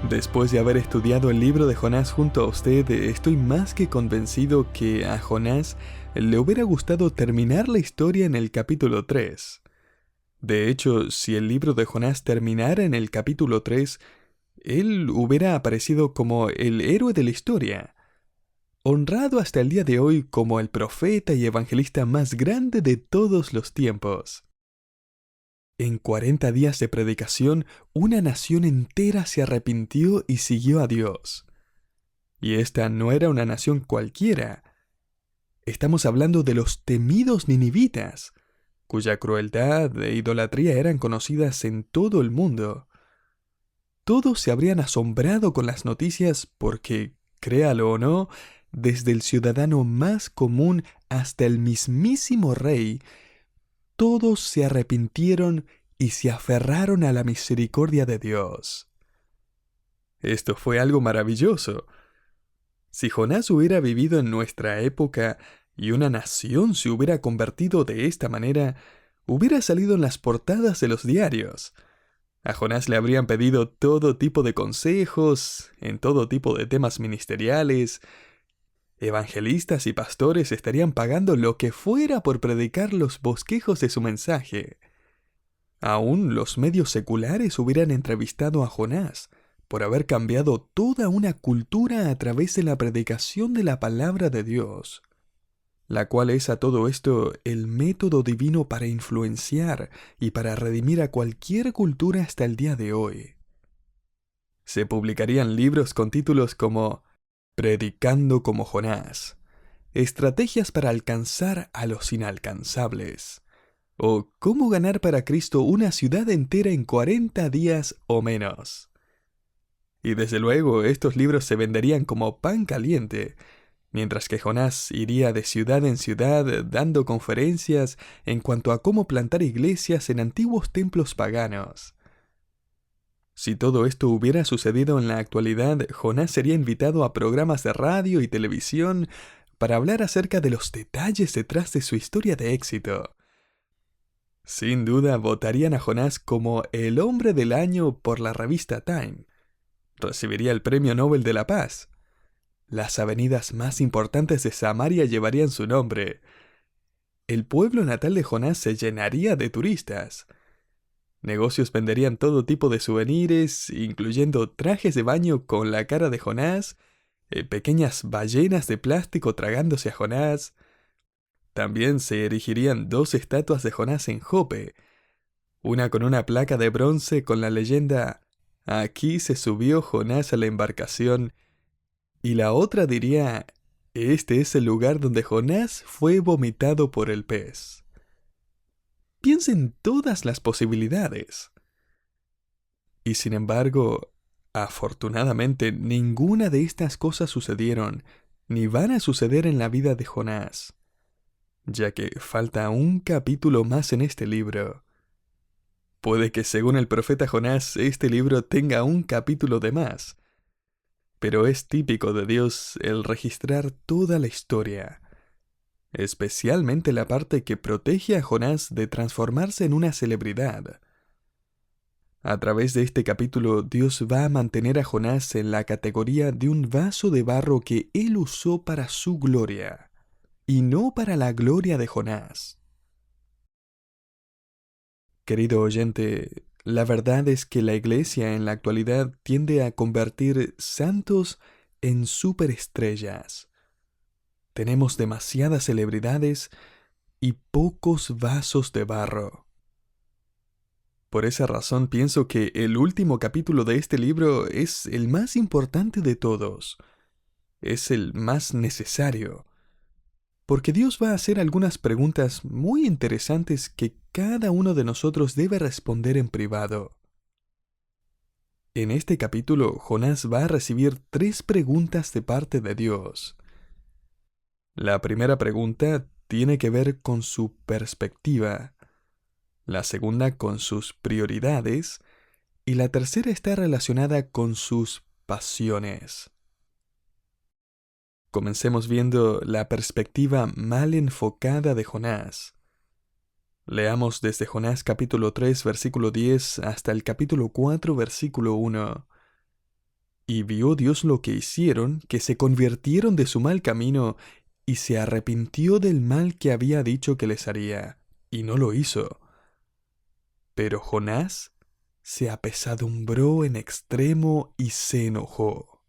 Después de haber estudiado el libro de Jonás junto a usted, estoy más que convencido que a Jonás le hubiera gustado terminar la historia en el capítulo 3. De hecho, si el libro de Jonás terminara en el capítulo 3, él hubiera aparecido como el héroe de la historia, honrado hasta el día de hoy como el profeta y evangelista más grande de todos los tiempos. En 40 días de predicación, una nación entera se arrepintió y siguió a Dios. Y esta no era una nación cualquiera. Estamos hablando de los temidos ninivitas, cuya crueldad e idolatría eran conocidas en todo el mundo. Todos se habrían asombrado con las noticias porque, créalo o no, desde el ciudadano más común hasta el mismísimo rey, todos se arrepintieron y se aferraron a la misericordia de Dios. Esto fue algo maravilloso. Si Jonás hubiera vivido en nuestra época y una nación se hubiera convertido de esta manera, hubiera salido en las portadas de los diarios. A Jonás le habrían pedido todo tipo de consejos, en todo tipo de temas ministeriales. Evangelistas y pastores estarían pagando lo que fuera por predicar los bosquejos de su mensaje. Aún los medios seculares hubieran entrevistado a Jonás por haber cambiado toda una cultura a través de la predicación de la palabra de Dios, la cual es a todo esto el método divino para influenciar y para redimir a cualquier cultura hasta el día de hoy. Se publicarían libros con títulos como Predicando como Jonás, Estrategias para alcanzar a los inalcanzables, o Cómo ganar para Cristo una ciudad entera en 40 días o menos. Y desde luego estos libros se venderían como pan caliente, mientras que Jonás iría de ciudad en ciudad dando conferencias en cuanto a cómo plantar iglesias en antiguos templos paganos. Si todo esto hubiera sucedido en la actualidad, Jonás sería invitado a programas de radio y televisión para hablar acerca de los detalles detrás de su historia de éxito. Sin duda votarían a Jonás como el hombre del año por la revista Time. Recibiría el Premio Nobel de la Paz. Las avenidas más importantes de Samaria llevarían su nombre. El pueblo natal de Jonás se llenaría de turistas. Negocios venderían todo tipo de souvenirs, incluyendo trajes de baño con la cara de Jonás, pequeñas ballenas de plástico tragándose a Jonás. También se erigirían 2 estatuas de Jonás en Jope, una con una placa de bronce con la leyenda «Aquí se subió Jonás a la embarcación», y la otra diría «Este es el lugar donde Jonás fue vomitado por el pez». Piensa en todas las posibilidades. Y sin embargo, afortunadamente, ninguna de estas cosas sucedieron, ni van a suceder en la vida de Jonás, ya que falta un capítulo más en este libro. Puede que según el profeta Jonás este libro tenga un capítulo de más, pero es típico de Dios el registrar toda la historia, especialmente la parte que protege a Jonás de transformarse en una celebridad. A través de este capítulo, Dios va a mantener a Jonás en la categoría de un vaso de barro que él usó para su gloria, y no para la gloria de Jonás. Querido oyente, la verdad es que la iglesia en la actualidad tiende a convertir santos en superestrellas. Tenemos demasiadas celebridades y pocos vasos de barro. Por esa razón pienso que el último capítulo de este libro es el más importante de todos. Es el más necesario. Porque Dios va a hacer algunas preguntas muy interesantes que cada uno de nosotros debe responder en privado. En este capítulo, Jonás va a recibir 3 preguntas de parte de Dios. La primera pregunta tiene que ver con su perspectiva, la segunda con sus prioridades y la tercera está relacionada con sus pasiones. Comencemos viendo la perspectiva mal enfocada de Jonás. Leamos desde Jonás capítulo 3 versículo 10 hasta el capítulo 4 versículo 1. Y vio Dios lo que hicieron, que se convirtieron de su mal camino, y se arrepintió del mal que había dicho que les haría, y no lo hizo. Pero Jonás se apesadumbró en extremo y se enojó.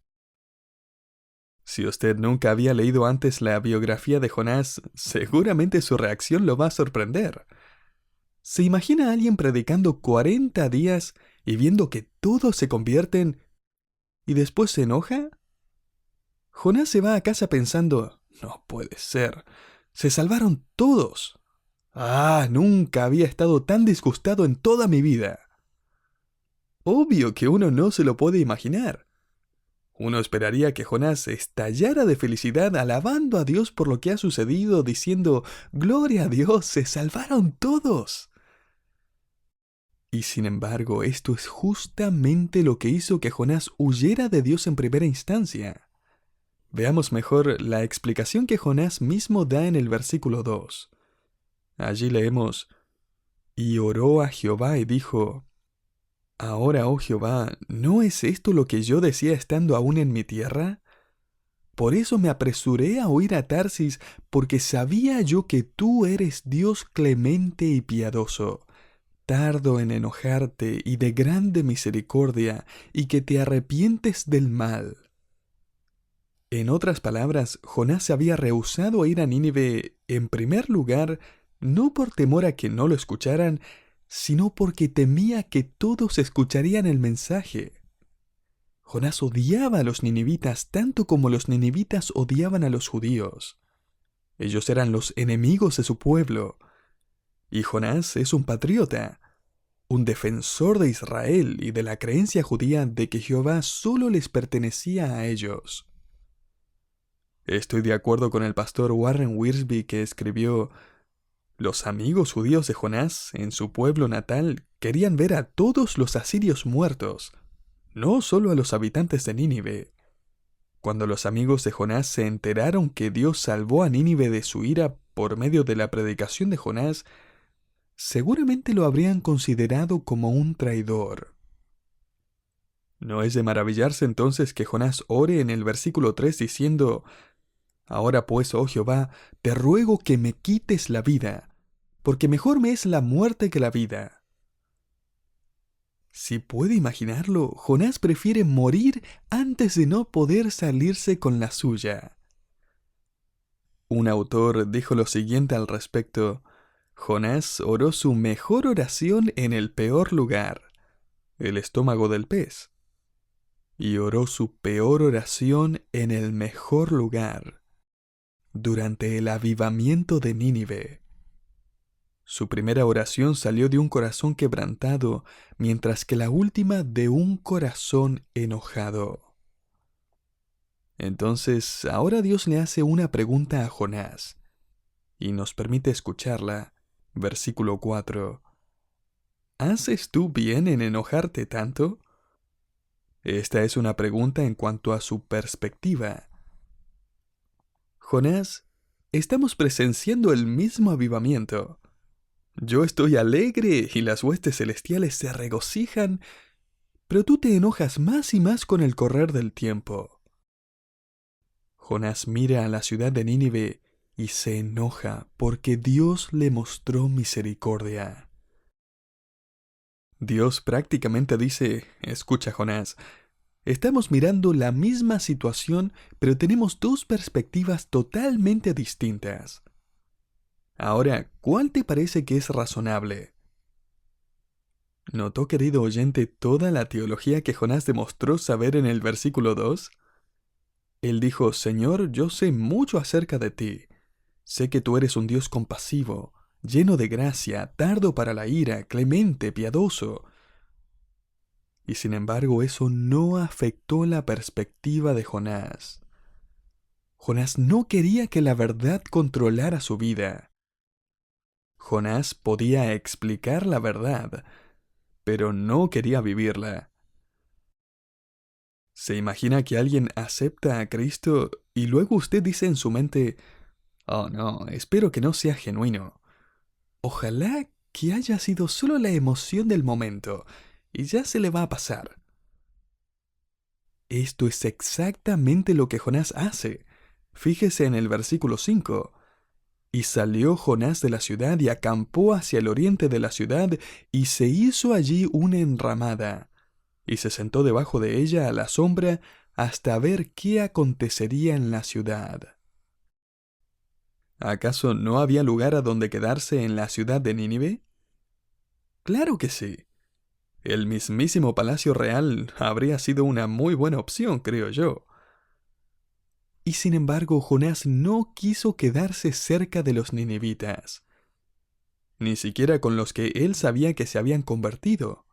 Si usted nunca había leído antes la biografía de Jonás, seguramente su reacción lo va a sorprender. ¿Se imagina a alguien predicando 40 días y viendo que todos se convierten y después se enoja? Jonás se va a casa pensando, no puede ser, se salvaron todos. Ah, nunca había estado tan disgustado en toda mi vida. Obvio que uno no se lo puede imaginar. Uno esperaría que Jonás estallara de felicidad alabando a Dios por lo que ha sucedido, diciendo, «Gloria a Dios, se salvaron todos». Y sin embargo, esto es justamente lo que hizo que Jonás huyera de Dios en primera instancia. Veamos mejor la explicación que Jonás mismo da en el versículo 2. Allí leemos, «Y oró a Jehová y dijo, Ahora, oh Jehová, ¿no es esto lo que yo decía estando aún en mi tierra? Por eso me apresuré a huir a Tarsis, porque sabía yo que tú eres Dios clemente y piadoso, tardo en enojarte y de grande misericordia, y que te arrepientes del mal». En otras palabras, Jonás se había rehusado a ir a Nínive, en primer lugar, no por temor a que no lo escucharan, sino porque temía que todos escucharían el mensaje. Jonás odiaba a los ninivitas tanto como los ninivitas odiaban a los judíos. Ellos eran los enemigos de su pueblo. Y Jonás es un patriota, un defensor de Israel y de la creencia judía de que Jehová solo les pertenecía a ellos. Estoy de acuerdo con el pastor Warren Wiersbe que escribió: los amigos judíos de Jonás en su pueblo natal querían ver a todos los asirios muertos, no solo a los habitantes de Nínive. Cuando los amigos de Jonás se enteraron que Dios salvó a Nínive de su ira por medio de la predicación de Jonás, seguramente lo habrían considerado como un traidor. ¿No es de maravillarse entonces que Jonás ore en el versículo 3 diciendo: «Ahora pues, oh Jehová, te ruego que me quites la vida, porque mejor me es la muerte que la vida»? Si puede imaginarlo, Jonás prefiere morir antes de no poder salirse con la suya. Un autor dijo lo siguiente al respecto: Jonás oró su mejor oración en el peor lugar, el estómago del pez, y oró su peor oración en el mejor lugar, durante el avivamiento de Nínive. Su primera oración salió de un corazón quebrantado, mientras que la última de un corazón enojado. Entonces, ahora Dios le hace una pregunta a Jonás, y nos permite escucharla. Versículo 4. ¿Haces tú bien en enojarte tanto? Esta es una pregunta en cuanto a su perspectiva. Jonás, estamos presenciando el mismo avivamiento. Yo estoy alegre y las huestes celestiales se regocijan, pero tú te enojas más y más con el correr del tiempo. Jonás mira a la ciudad de Nínive y se enoja porque Dios le mostró misericordia. Dios prácticamente dice: escucha, Jonás, estamos mirando la misma situación, pero tenemos dos perspectivas totalmente distintas. Ahora, ¿cuál te parece que es razonable? ¿Notó, querido oyente, toda la teología que Jonás demostró saber en el versículo 2? Él dijo: Señor, yo sé mucho acerca de ti. Sé que tú eres un Dios compasivo, lleno de gracia, tardo para la ira, clemente, piadoso. Y sin embargo, eso no afectó la perspectiva de Jonás. Jonás no quería que la verdad controlara su vida. Jonás podía explicar la verdad, pero no quería vivirla. ¿Se imagina que alguien acepta a Cristo y luego usted dice en su mente: oh no, espero que no sea genuino? Ojalá que haya sido solo la emoción del momento y ya se le va a pasar. Esto es exactamente lo que Jonás hace. Fíjese en el versículo 5. Y salió Jonás de la ciudad y acampó hacia el oriente de la ciudad y se hizo allí una enramada, y se sentó debajo de ella a la sombra hasta ver qué acontecería en la ciudad. ¿Acaso no había lugar a donde quedarse en la ciudad de Nínive? Claro que sí. El mismísimo Palacio Real habría sido una muy buena opción, creo yo. Y sin embargo, Jonás no quiso quedarse cerca de los ninivitas, ni siquiera con los que él sabía que se habían convertido.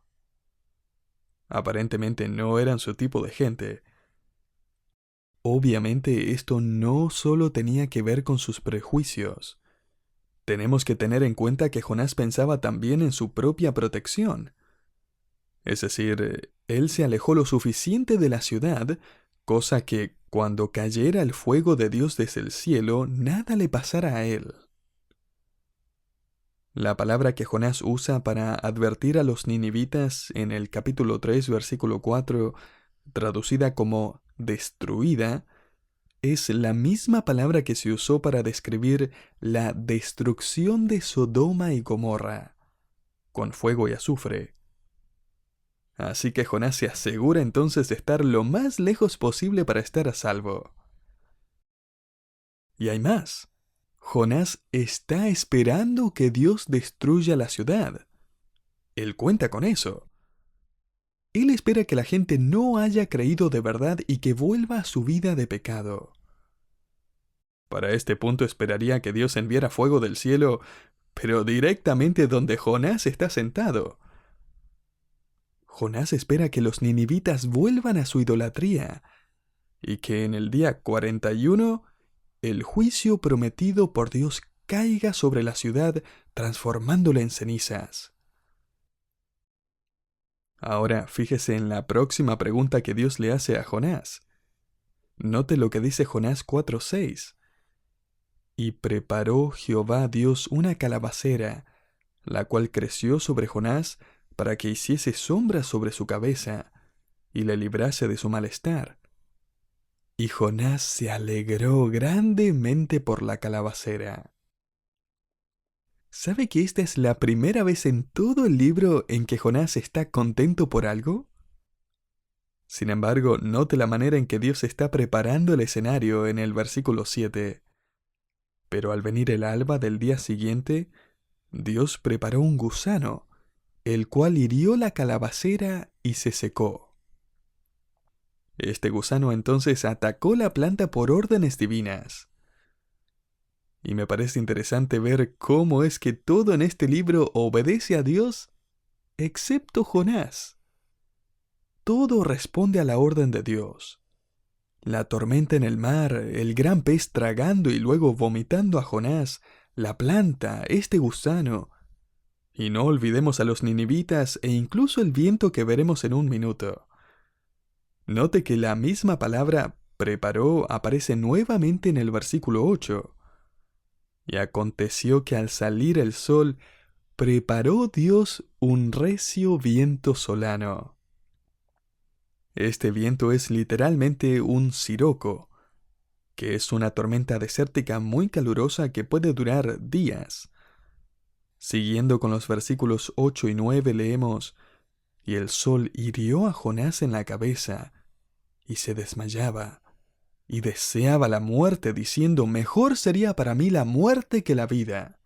Aparentemente no eran su tipo de gente. Obviamente esto no solo tenía que ver con sus prejuicios. Tenemos que tener en cuenta que Jonás pensaba también en su propia protección. Es decir, él se alejó lo suficiente de la ciudad, cosa que, cuando cayera el fuego de Dios desde el cielo, nada le pasara a él. La palabra que Jonás usa para advertir a los ninivitas en el capítulo 3, versículo 4, traducida como destruida, es la misma palabra que se usó para describir la destrucción de Sodoma y Gomorra, con fuego y azufre. Así que Jonás se asegura entonces de estar lo más lejos posible para estar a salvo. Y hay más. Jonás está esperando que Dios destruya la ciudad. Él cuenta con eso. Él espera que la gente no haya creído de verdad y que vuelva a su vida de pecado. Para este punto esperaría que Dios enviara fuego del cielo, pero directamente donde Jonás está sentado. Jonás espera que los ninivitas vuelvan a su idolatría y que en el día 41 el juicio prometido por Dios caiga sobre la ciudad transformándola en cenizas. Ahora fíjese en la próxima pregunta que Dios le hace a Jonás. Note lo que dice Jonás 4:6. Y preparó Jehová Dios una calabacera, la cual creció sobre Jonás para que hiciese sombra sobre su cabeza y le librase de su malestar. Y Jonás se alegró grandemente por la calabacera. ¿Sabe que esta es la primera vez en todo el libro en que Jonás está contento por algo? Sin embargo, note la manera en que Dios está preparando el escenario en el versículo 7. Pero al venir el alba del día siguiente, Dios preparó un gusano, el cual hirió la calabacera y se secó. Este gusano entonces atacó la planta por órdenes divinas. Y me parece interesante ver cómo es que todo en este libro obedece a Dios, excepto Jonás. Todo responde a la orden de Dios. La tormenta en el mar, el gran pez tragando y luego vomitando a Jonás, la planta, este gusano. Y no olvidemos a los ninivitas e incluso el viento que veremos en un minuto. Note que la misma palabra preparó aparece nuevamente en el versículo 8. Y aconteció que al salir el sol, preparó Dios un recio viento solano. Este viento es literalmente un siroco, que es una tormenta desértica muy calurosa que puede durar días. Siguiendo con los versículos 8 y 9 leemos: Y el sol hirió a Jonás en la cabeza, y se desmayaba, y deseaba la muerte, diciendo: Mejor sería para mí la muerte que la vida.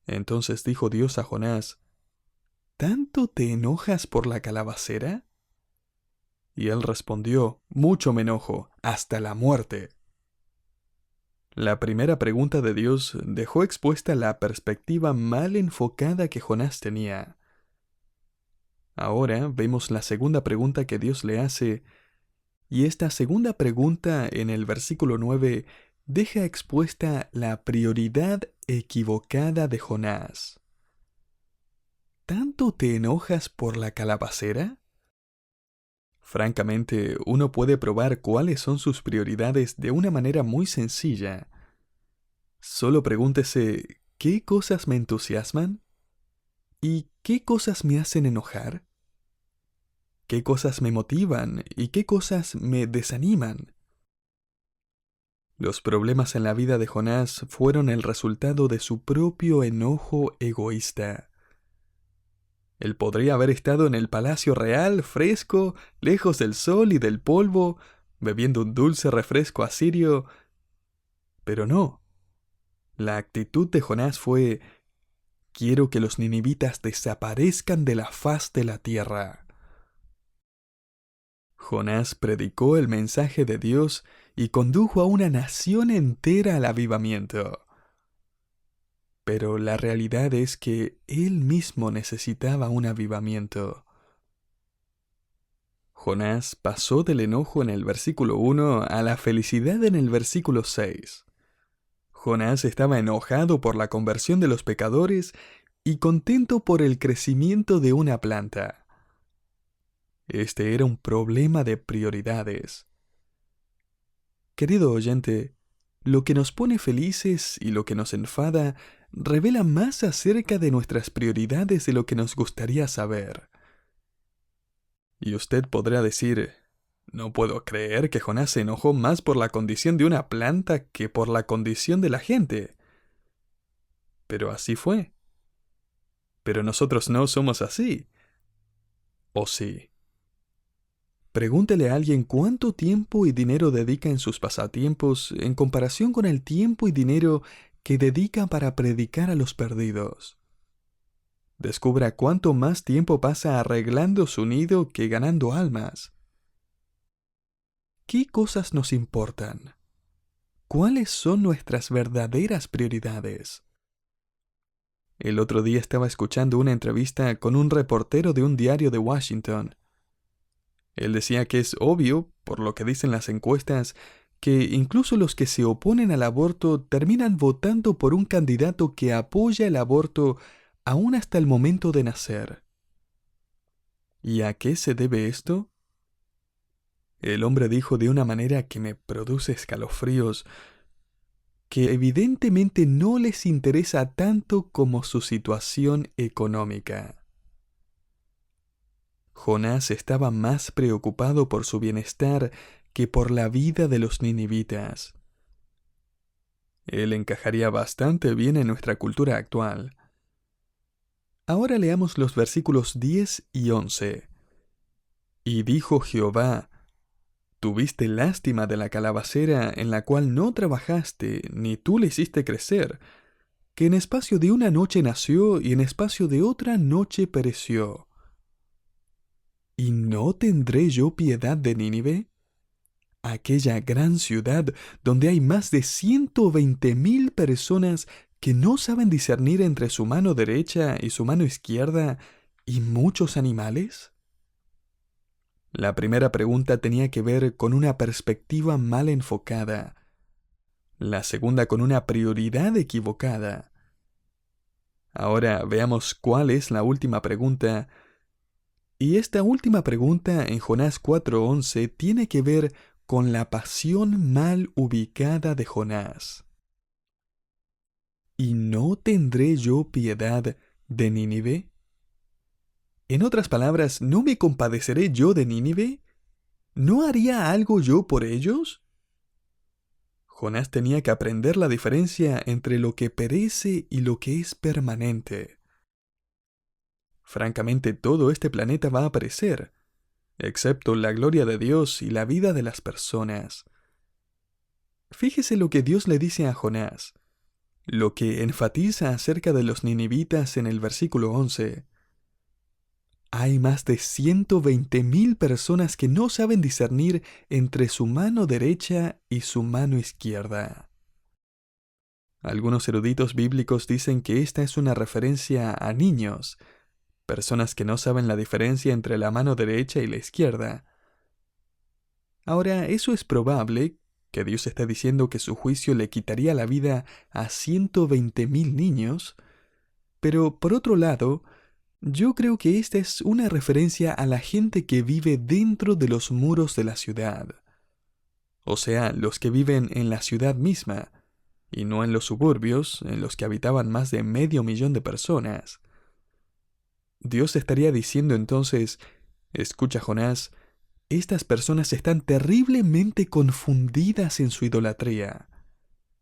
Entonces dijo Dios a Jonás: ¿Tanto te enojas por la calabacera? Y él respondió: Mucho me enojo, hasta la muerte. La primera pregunta de Dios dejó expuesta la perspectiva mal enfocada que Jonás tenía. Ahora vemos la segunda pregunta que Dios le hace, y esta segunda pregunta en el versículo 9 deja expuesta la prioridad equivocada de Jonás. ¿Tanto te enojas por la calabacera? Francamente, uno puede probar cuáles son sus prioridades de una manera muy sencilla. Solo pregúntese, ¿qué cosas me entusiasman? ¿Y qué cosas me hacen enojar? qué cosas me motivan y qué cosas me desaniman. Los problemas en la vida de Jonás fueron el resultado de su propio enojo egoísta. Él podría haber estado en el palacio real, fresco, lejos del sol y del polvo, bebiendo un dulce refresco asirio, pero no. La actitud de Jonás fue: quiero que los ninivitas desaparezcan de la faz de la tierra. Jonás predicó el mensaje de Dios y condujo a una nación entera al avivamiento. Pero la realidad es que él mismo necesitaba un avivamiento. Jonás pasó del enojo en el versículo 1 a la felicidad en el versículo 6. Jonás estaba enojado por la conversión de los pecadores y contento por el crecimiento de una planta. Este era un problema de prioridades. Querido oyente, lo que nos pone felices y lo que nos enfada revela más acerca de nuestras prioridades de lo que nos gustaría saber. Y usted podrá decir: no puedo creer que Jonás se enojó más por la condición de una planta que por la condición de la gente. Pero así fue. Pero nosotros no somos así. ¿O sí? Pregúntele a alguien cuánto tiempo y dinero dedica en sus pasatiempos en comparación con el tiempo y dinero que dedica para predicar a los perdidos. Descubra cuánto más tiempo pasa arreglando su nido que ganando almas. ¿Qué cosas nos importan? ¿Cuáles son nuestras verdaderas prioridades? El otro día estaba escuchando una entrevista con un reportero de un diario de Washington. Él decía que es obvio, por lo que dicen las encuestas, que incluso los que se oponen al aborto terminan votando por un candidato que apoya el aborto aún hasta el momento de nacer. ¿Y a qué se debe esto? El hombre dijo de una manera que me produce escalofríos, que evidentemente no les interesa tanto como su situación económica. Jonás estaba más preocupado por su bienestar que por la vida de los ninivitas. Él encajaría bastante bien en nuestra cultura actual. Ahora leamos los versículos 10 y 11. Y dijo Jehová: tuviste lástima de la calabacera en la cual no trabajaste, ni tú le hiciste crecer, que en espacio de una noche nació y en espacio de otra noche pereció. ¿Y no tendré yo piedad de Nínive, aquella gran ciudad donde hay más de 120,000 personas que no saben discernir entre su mano derecha y su mano izquierda, y muchos animales? La primera pregunta tenía que ver con una perspectiva mal enfocada. La segunda con una prioridad equivocada. Ahora veamos cuál es la última pregunta. Y esta última pregunta en Jonás 4:11 tiene que ver con la pasión mal ubicada de Jonás. ¿Y no tendré yo piedad de Nínive? En otras palabras, ¿no me compadeceré yo de Nínive? ¿No haría algo yo por ellos? Jonás tenía que aprender la diferencia entre lo que perece y lo que es permanente. Francamente, todo este planeta va a perecer, excepto la gloria de Dios y la vida de las personas. Fíjese lo que Dios le dice a Jonás, lo que enfatiza acerca de los ninivitas en el versículo 11. Hay más de 120,000 personas que no saben discernir entre su mano derecha y su mano izquierda. Algunos eruditos bíblicos dicen que esta es una referencia a niños, personas que no saben la diferencia entre la mano derecha y la izquierda. Ahora, eso es probable, que Dios está diciendo que su juicio le quitaría la vida a 120,000 niños, pero por otro lado, yo creo que esta es una referencia a la gente que vive dentro de los muros de la ciudad. O sea, los que viven en la ciudad misma, y no en los suburbios, en los que habitaban más de 500,000 de personas. Dios estaría diciendo entonces: Escucha, Jonás, estas personas están terriblemente confundidas en su idolatría.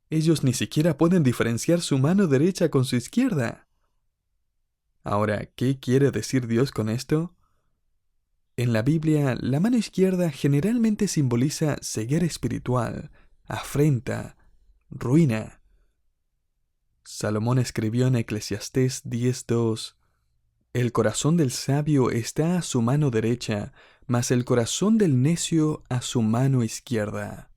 Ellos ni siquiera pueden diferenciar su mano derecha con su izquierda. Ahora, ¿qué quiere decir Dios con esto? En la Biblia, la mano izquierda generalmente simboliza ceguera espiritual, afrenta, ruina. Salomón escribió en Eclesiastés 10:2: El corazón del sabio está a su mano derecha, mas el corazón del necio a su mano izquierda.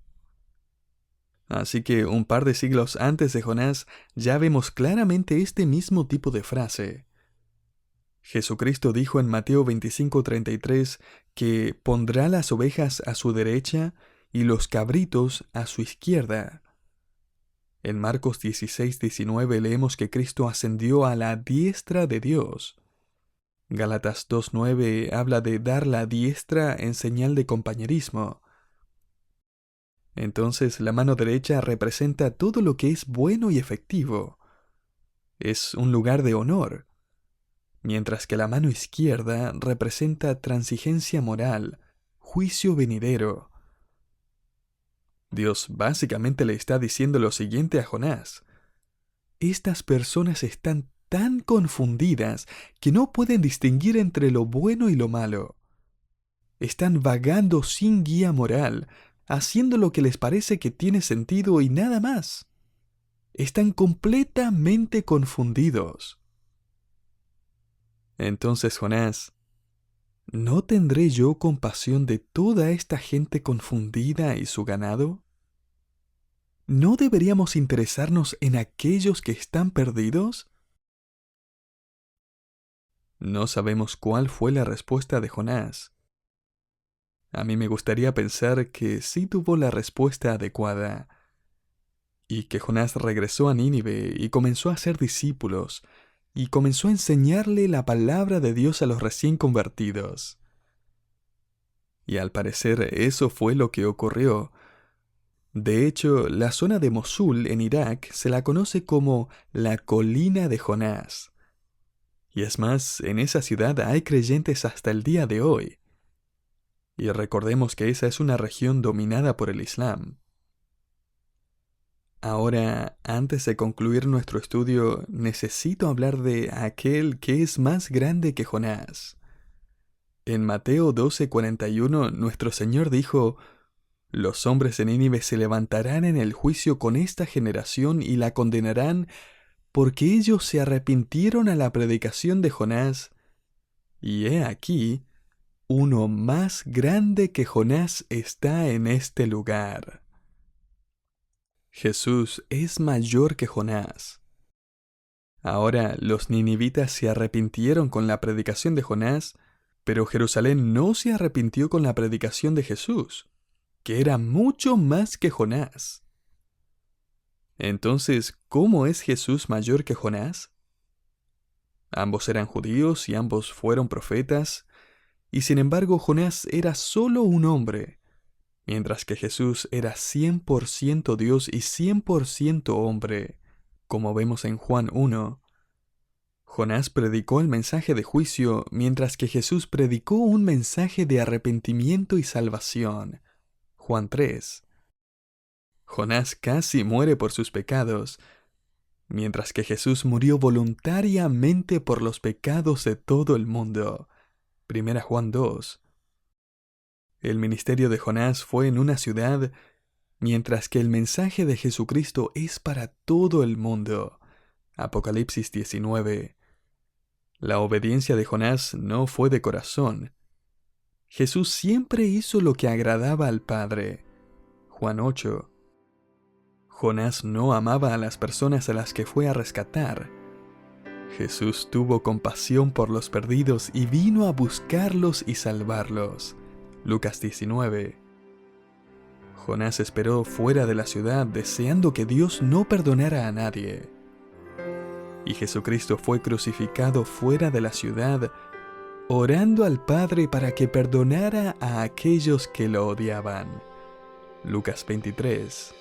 Así que un par de siglos antes de Jonás ya vemos claramente este mismo tipo de frase. Jesucristo dijo en Mateo 25:33 que pondrá las ovejas a su derecha y los cabritos a su izquierda. En Marcos 16:19 leemos que Cristo ascendió a la diestra de Dios. Gálatas 2:9 habla de dar la diestra en señal de compañerismo. Entonces la mano derecha representa todo lo que es bueno y efectivo. Es un lugar de honor, mientras que la mano izquierda representa transigencia moral, juicio venidero. Dios básicamente le está diciendo lo siguiente a Jonás: estas personas están tan confundidas que no pueden distinguir entre lo bueno y lo malo. Están vagando sin guía moral, haciendo lo que les parece que tiene sentido y nada más. Están completamente confundidos. Entonces Jonás, ¿no tendré yo compasión de toda esta gente confundida y su ganado? ¿No deberíamos interesarnos en aquellos que están perdidos? No sabemos cuál fue la respuesta de Jonás. A mí me gustaría pensar que sí tuvo la respuesta adecuada, y que Jonás regresó a Nínive y comenzó a hacer discípulos, y comenzó a enseñarle la palabra de Dios a los recién convertidos. Y al parecer eso fue lo que ocurrió. De hecho, la zona de Mosul en Irak se la conoce como la colina de Jonás. Y es más, en esa ciudad hay creyentes hasta el día de hoy. Y recordemos que esa es una región dominada por el Islam. Ahora, antes de concluir nuestro estudio, necesito hablar de aquel que es más grande que Jonás. En Mateo 12:41, nuestro Señor dijo: Los hombres de Nínive se levantarán en el juicio con esta generación y la condenarán, porque ellos se arrepintieron a la predicación de Jonás. Y he aquí, uno más grande que Jonás está en este lugar. Jesús es mayor que Jonás. Ahora los ninivitas se arrepintieron con la predicación de Jonás, pero Jerusalén no se arrepintió con la predicación de Jesús, que era mucho más que Jonás. Entonces, ¿cómo es Jesús mayor que Jonás? Ambos eran judíos y ambos fueron profetas, y sin embargo Jonás era solo un hombre, mientras que Jesús era 100% Dios y 100% hombre, como vemos en Juan 1. Jonás predicó el mensaje de juicio, mientras que Jesús predicó un mensaje de arrepentimiento y salvación. Juan 3. Jonás casi muere por sus pecados, mientras que Jesús murió voluntariamente por los pecados de todo el mundo. 1 Juan 2. El ministerio de Jonás fue en una ciudad, mientras que el mensaje de Jesucristo es para todo el mundo. Apocalipsis 19. La obediencia de Jonás no fue de corazón. Jesús siempre hizo lo que agradaba al Padre. Juan 8. Jonás no amaba a las personas a las que fue a rescatar. Jesús tuvo compasión por los perdidos y vino a buscarlos y salvarlos. Lucas 19. Jonás esperó fuera de la ciudad deseando que Dios no perdonara a nadie. Y Jesucristo fue crucificado fuera de la ciudad, orando al Padre para que perdonara a aquellos que lo odiaban. Lucas 23.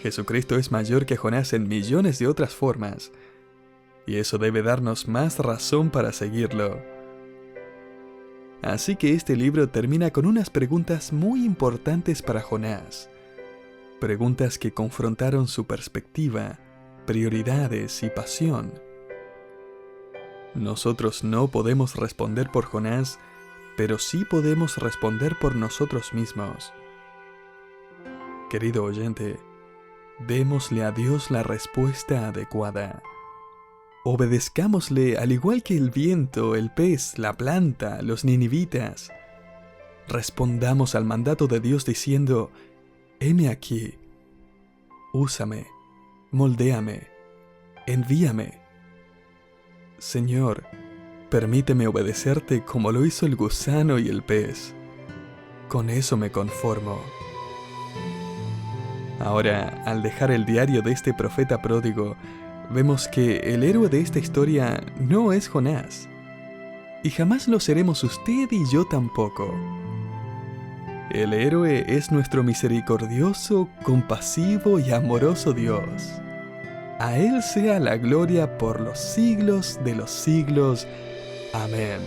Jesucristo es mayor que Jonás en millones de otras formas, y eso debe darnos más razón para seguirlo. Así que este libro termina con unas preguntas muy importantes para Jonás. Preguntas que confrontaron su perspectiva, prioridades y pasión. Nosotros no podemos responder por Jonás, pero sí podemos responder por nosotros mismos. Querido oyente, démosle a Dios la respuesta adecuada. Obedezcámosle al igual que el viento, el pez, la planta, los ninivitas. Respondamos al mandato de Dios diciendo: heme aquí, úsame, moldéame, envíame. Señor, permíteme obedecerte como lo hizo el gusano y el pez. Con eso me conformo. Ahora, al dejar el diario de este profeta pródigo, vemos que el héroe de esta historia no es Jonás. Y jamás lo seremos usted y yo tampoco. El héroe es nuestro misericordioso, compasivo y amoroso Dios. A Él sea la gloria por los siglos de los siglos. Amén.